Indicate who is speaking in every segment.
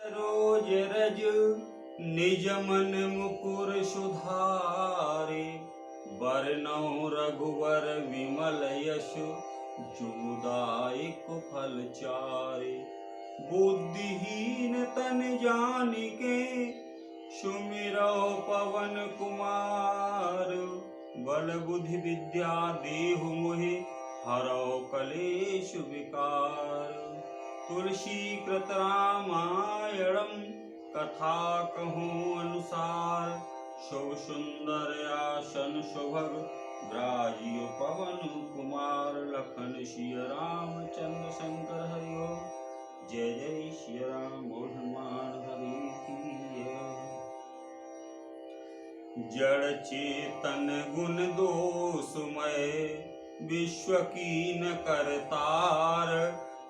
Speaker 1: रोज रज निज मन मुकुर सुधारे, बरनउँ रघुवर विमल यश जोदायक फल चारे। बुद्धिहीन तन जानिके सुमिरौ पवन कुमार, बल बुद्धि विद्या देहु मोहि हरौ कलेश विकार। तुलसी कृत रामायणम कथा कहूँ अनुसार, शुभ सुंदर आसन सुभग ग्राजियो पवन कुमार। लखन सिय रामचंद्र शंकर हरि ओम, जय जय श्री राम बोल हनुमान हरि की जय। जड़ चेतन गुण दोषमय विश्व कीन करतार,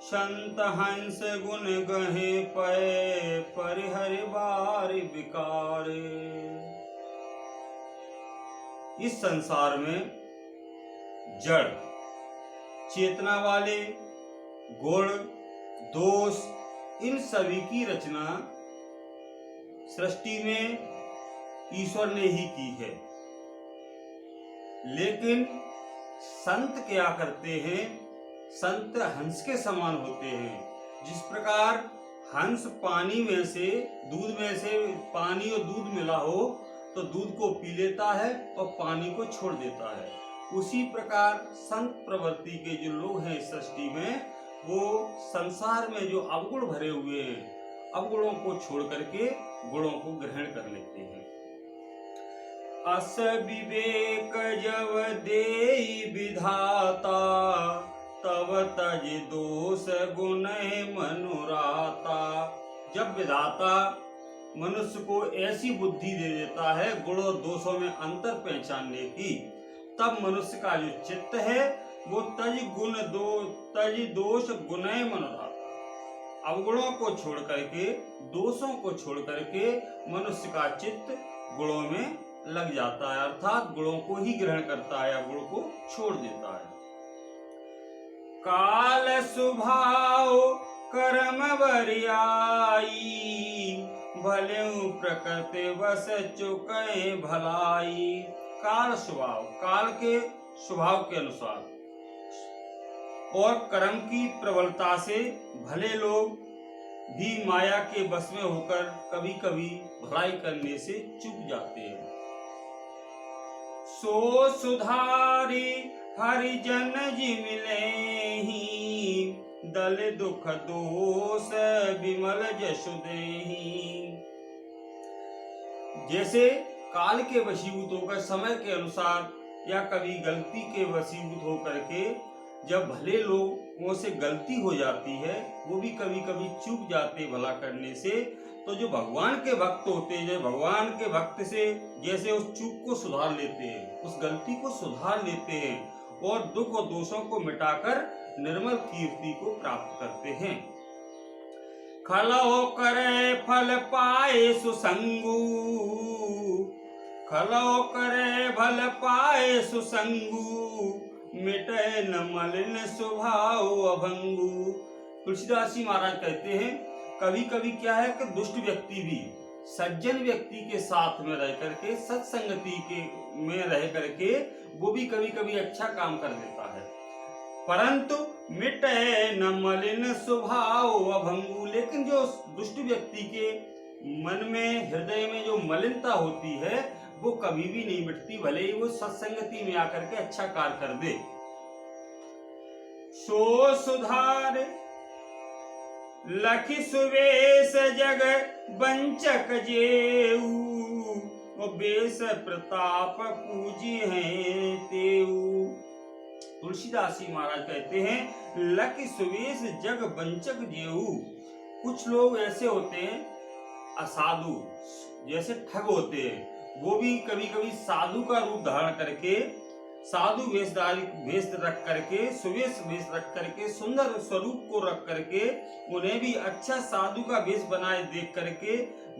Speaker 1: संत हंस गुण गहे पै परिहरि बारि विकार। इस संसार में जड़ चेतना वाले गुण दोष इन सभी की रचना सृष्टि में ईश्वर ने ही की है। लेकिन संत क्या करते हैं? संत हंस के समान होते हैं। जिस प्रकार हंस पानी में से दूध में से पानी और दूध मिला हो तो दूध को पी लेता है और पानी को छोड़ देता है, उसी प्रकार संत प्रवृत्ति के जो लोग हैं इस सृष्टि में, वो संसार में जो अवगुण भरे हुए हैं, अवगुणों को छोड़ करके गुणों को ग्रहण कर लेते हैं। अस विवेक जब देई विधाता, तब तज दोष गुण मनुराता। जब विधाता मनुष्य को ऐसी बुद्धि दे देता है गुण और दोषों में अंतर पहचानने की, तब मनुष्य का जो चित्त है वो तज दोष गुणय मनुराता। अवगुणों को छोड़ करके, दोषों को छोड़ करके मनुष्य का चित्त गुणों में लग जाता है, अर्थात गुणों को ही ग्रहण करता है या गुण को छोड़ देता है। काल स्वभाव कर्म बरियाई, भलेउ प्रकृति बस चुके भलाई। काल स्वभाव, काल के स्वभाव के अनुसार और कर्म की प्रबलता से भले लोग भी माया के बस में होकर कभी कभी भलाई करने से चूक जाते हैं। सो सुधारी हरिजन जी मिलेहि, दल दुख दोष विमल जसु देहि। जैसे काल के वशीभूत होकर समय के अनुसार या कभी गलती के वशीभूत होकर के जब भले लोगों से गलती हो जाती है, वो भी कभी कभी चूक जाते भला करने से, तो जो भगवान के भक्त होते हैं, जो भगवान के भक्त से जैसे उस चूक को सुधार लेते हैं, उस गलती को सुधार लेते हैं और दुख और दोषों को मिटाकर निर्मल कीर्ति को प्राप्त करते हैं। खलौ करे फल पाए सुसंगु, खलौ करे फल पाए सुसंगु, मिटे न मलिन स्वभाव अभंगु। तुलसीदास जी महाराज कहते हैं, कभी कभी क्या है कि दुष्ट व्यक्ति भी सज्जन व्यक्ति के साथ में रह करके, सत्संगति के में रह करके वो भी कभी कभी अच्छा काम कर देता है, परंतु मिटे न मलिन स्वभाव अभंगु। लेकिन जो दुष्ट व्यक्ति के मन में, हृदय में जो मलिनता होती है वो कभी भी नहीं मिटती, भले ही वो सत्संगति में आकर के अच्छा कार्य कर दे। सो सुधार लखि सुवेश जग बंचक जेऊ, बेस प्रताप पूजी हैं तेऊ। तुलसीदास जी महाराज कहते हैं, लखि सुवेश जग बंचक जेऊ। कुछ लोग ऐसे होते हैं असाधु, जैसे ठग होते हैं, वो भी कभी कभी साधु का रूप धारण करके, साधु वेश रख करके, सुवेश वेश रख करके, सुंदर स्वरूप को रख करके, उन्हें भी अच्छा साधु का वेश बनाए देख करके,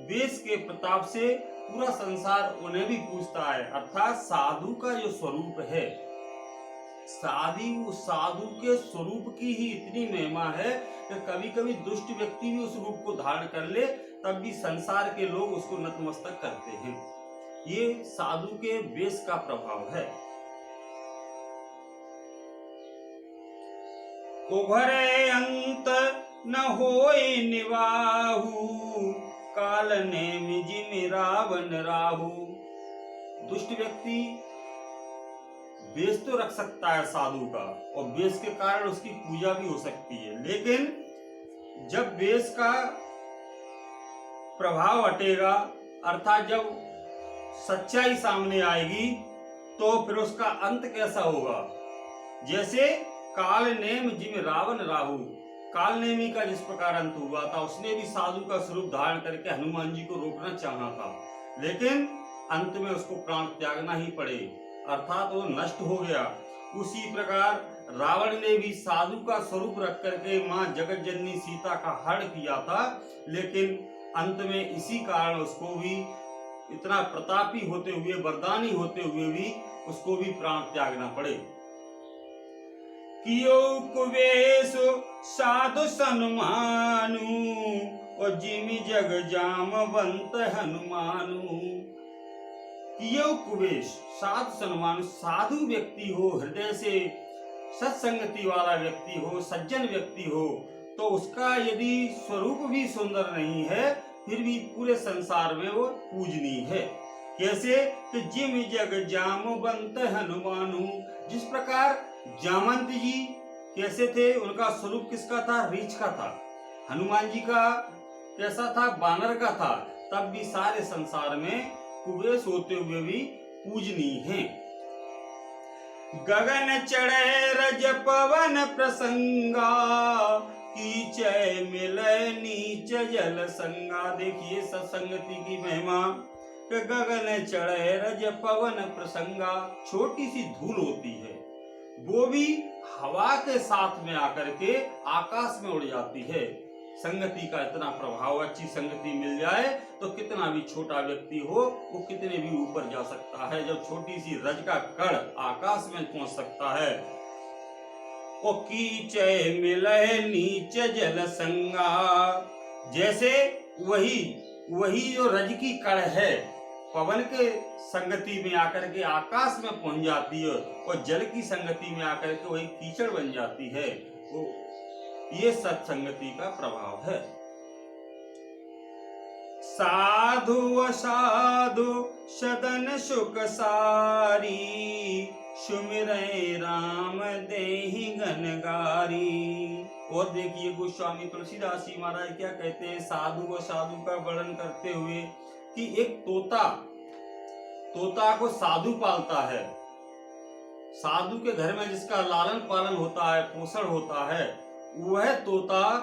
Speaker 1: वेश के प्रताप से पूरा संसार उन्हें भी पूजता है। अर्थात साधु का जो स्वरूप है साधु के स्वरूप की ही इतनी महिमा है कि कभी कभी दुष्ट व्यक्ति भी उस रूप को धारण कर ले, तब भी संसार के लोग उसको नतमस्तक करते हैं। ये साधु के वेश का प्रभाव है। उभरे अंत न होए निवाहु, काल नेम जिमि रावण राहु। दुष्ट व्यक्ति वेश तो रख सकता है साधु का, और वेश के कारण उसकी पूजा भी हो सकती है, लेकिन जब वेश का प्रभाव हटेगा, अर्थात जब सच्चाई सामने आएगी, तो फिर उसका अंत कैसा होगा। जैसे काल नेम जिम रावण राहु, काल नेमी का जिस प्रकार अंत हुआ था, उसने भी साधु का स्वरूप धारण करके हनुमान जी को रोकना चाहा था, लेकिन अंत में उसको प्राण त्यागना ही पड़े, अर्थात वो नष्ट हो गया। उसी प्रकार रावण ने भी साधु का स्वरूप रख करके मां जगत जननी सीता का हरण किया था, लेकिन अंत में इसी कारण उसको भी इतना प्रतापी होते हुए, वरदानी होते हुए भी उसको भी प्राण त्यागना पड़े। कियो कुवेश साधु सन्मानु, और जिमि जग जामवंत हनुमानु। कियो कुवेश साधु सन्मानु, साधु व्यक्ति हो, हृदय से सत्संगति वाला व्यक्ति हो, सज्जन व्यक्ति हो, तो उसका यदि स्वरूप भी सुंदर नहीं है, फिर भी पूरे संसार में वो पूजनीय है। कैसे कि जिमि जग जामवंत हनुमानु, जिस प्रकार जामवंत जी कैसे थे, उनका स्वरूप किसका था, रीछ का था। हनुमान जी का कैसा था, बानर का था, तब भी सारे संसार में कुबेश होते हुए भी पूजनीय हैं। गगन चढ़े रज पवन प्रसंगा, कीचय मिलय नीच जल संगा। देखिए सत्संगति की महिमा, कि गगन चढ़े रज पवन प्रसंगा, छोटी सी धूल होती है, वो भी हवा के साथ में आकर के आकाश में उड़ जाती है। संगति का इतना प्रभाव, अच्छी संगति मिल जाए तो कितना भी छोटा व्यक्ति हो, वो कितने भी ऊपर जा सकता है। जब छोटी सी रज का कण आकाश में पहुंच सकता है। ओ कीचय मिलय नीच जल संगा, जैसे वही जो रज की कण है, पवन के संगति में आकर के आकाश में पहुंच जाती है, और जल की संगति में आकर के वही कीचड़ बन जाती है। वो ये सत्संगति का प्रभाव है। साधु असाधु सदन सुख सारी, सुमिरै राम देहि गनगारी। और देखिए गोस्वामी तुलसीदास जी महाराज क्या कहते हैं साधु व साधु का वर्णन करते हुए, कि एक तोता को साधु पालता है। साधु के घर में जिसका लालन पालन होता है, पोषण होता है, वह तोता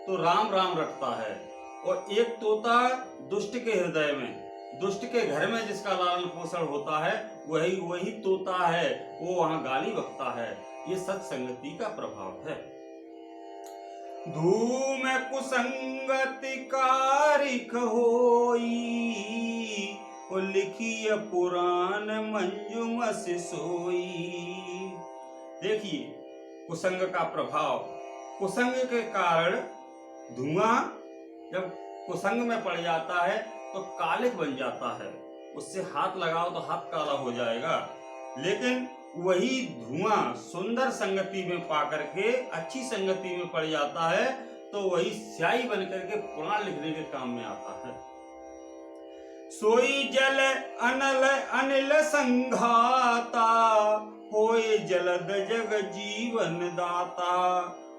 Speaker 1: तो राम राम रखता है। और एक तोता दुष्ट के हृदय में, दुष्ट के घर में जिसका लालन पोषण होता है, वही तोता है, वो वहां गाली बकता है। ये सत्संगति का प्रभाव है। धूम कुसंगति कारिक होई, लिखिय पुराण मंजुमस सोई। देखिए कुसंग का प्रभाव, कुसंग के कारण धुआं जब कुसंग में पड़ जाता है तो कालिक बन जाता है, उससे हाथ लगाओ तो हाथ काला हो जाएगा। लेकिन वही धुआं सुंदर संगति में पाकर के अच्छी संगति में पड़ जाता है, तो वही स्याही बन करके पुराण लिखने के काम में आता है। सोई जल अनिल संघाता, होए जलद जग जीवन दाता।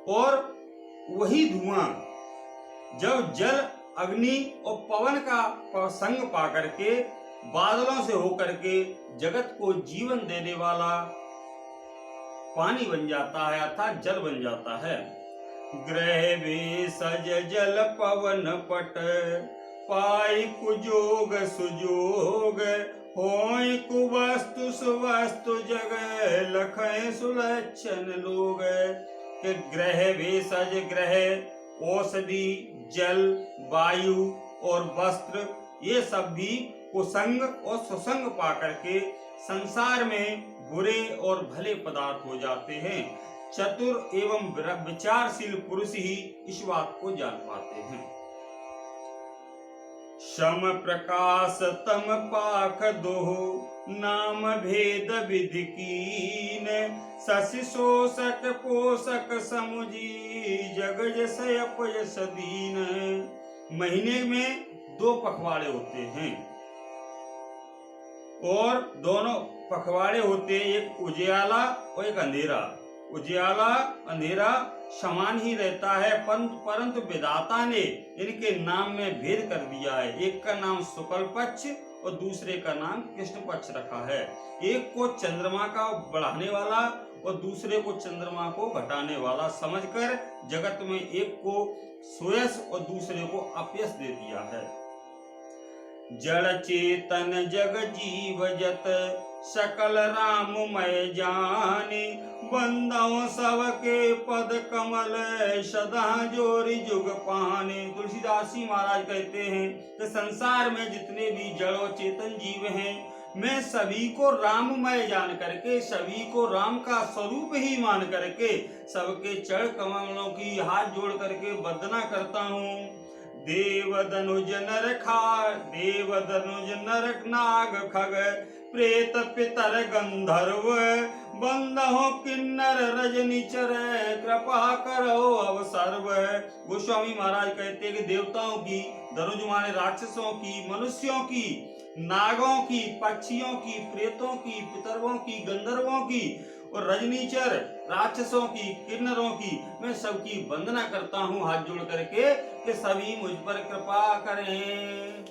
Speaker 1: और वही धुआं जब जल, अग्नि और पवन का संग पा करके बादलों से होकर के जगत को जीवन देने वाला पानी बन जाता है, अर्थात जल बन जाता है। ग्रह भेषज जल पवन पट, पाई कुजोग सुजोग, होय कुवस्तु सुवस्तु जग, लखय सुलक्षण लोग। कि ग्रह भेषज, ग्रह औषधि, जल, वायु और वस्त्र, ये सब भी कुसंग और सुसंग पाकर के संसार में बुरे और भले पदार्थ हो जाते हैं। चतुर एवं विचारशील पुरुष ही इस बात को जान पाते हैं। शम प्रकाश तम पाख दोह, नाम भेद विधि कीन, शशि शोषक पोषक समुझी, जग जस अपयस दीन। महीने में 2 पखवाड़े होते हैं और दोनों पखवाड़े होते हैं, एक उजियाला और एक अंधेरा। उजियाला अंधेरा समान ही रहता है, परंतु विधाता ने इनके नाम में भेद कर दिया है। एक का नाम शुक्ल पक्ष और दूसरे का नाम कृष्ण पक्ष रखा है। एक को चंद्रमा का बढ़ाने वाला और दूसरे को चंद्रमा को घटाने वाला समझकर जगत में एक को सुयश और दूसरे को अपयश दे दिया है। जड़ चेतन जग जीव जत, सकल राममय जाने, बंदों सबके पद कमल, सदा जोरी जुग पाने। तुलसीदास जी महाराज कहते हैं कि संसार में जितने भी जड़ और चेतन जीव हैं, मैं सभी को राममय जान करके, सभी को राम का स्वरूप ही मान करके, सबके चरण कमलों की हाथ जोड़ करके वंदना करता हूँ। देव धनुज नर नाग खग, प्रेत पितर गंधर्व, बंदहो किन्नर रजनीचर, कृपा करो अब सर्व। गोस्वामी महाराज कहते हैं कि देवताओं की, धनुज माने राक्षसों की, मनुष्यों की, नागों की, पक्षियों की, प्रेतों की, पितरों की, गंधर्वों की और रजनीचर राक्षसों की, किन्नरों की, मैं सबकी वंदना करता हूँ हाथ जोड़ करके कि सभी मुझ पर कृपा करें।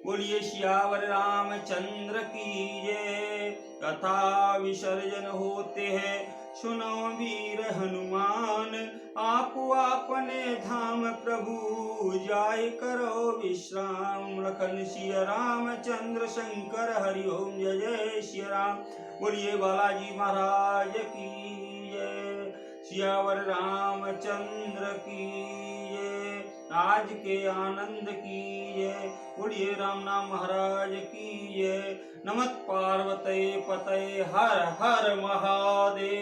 Speaker 1: बोलिए सियावर रामचंद्र की जय। कथा विसर्जन होते हैं, सुनो वीर हनुमान, आप अपने धाम प्रभु जाय करो विश्राम। लखन सिया रामचंद्र शंकर हरिओम, जय जय सिया राम। बोलिए बालाजी महाराज की जय। सियावर रामचंद्र की जय। आज के आनंद की जय। बोलिए राम नाम महाराज की जय। नमः पार्वती पतये हर हर महादेव।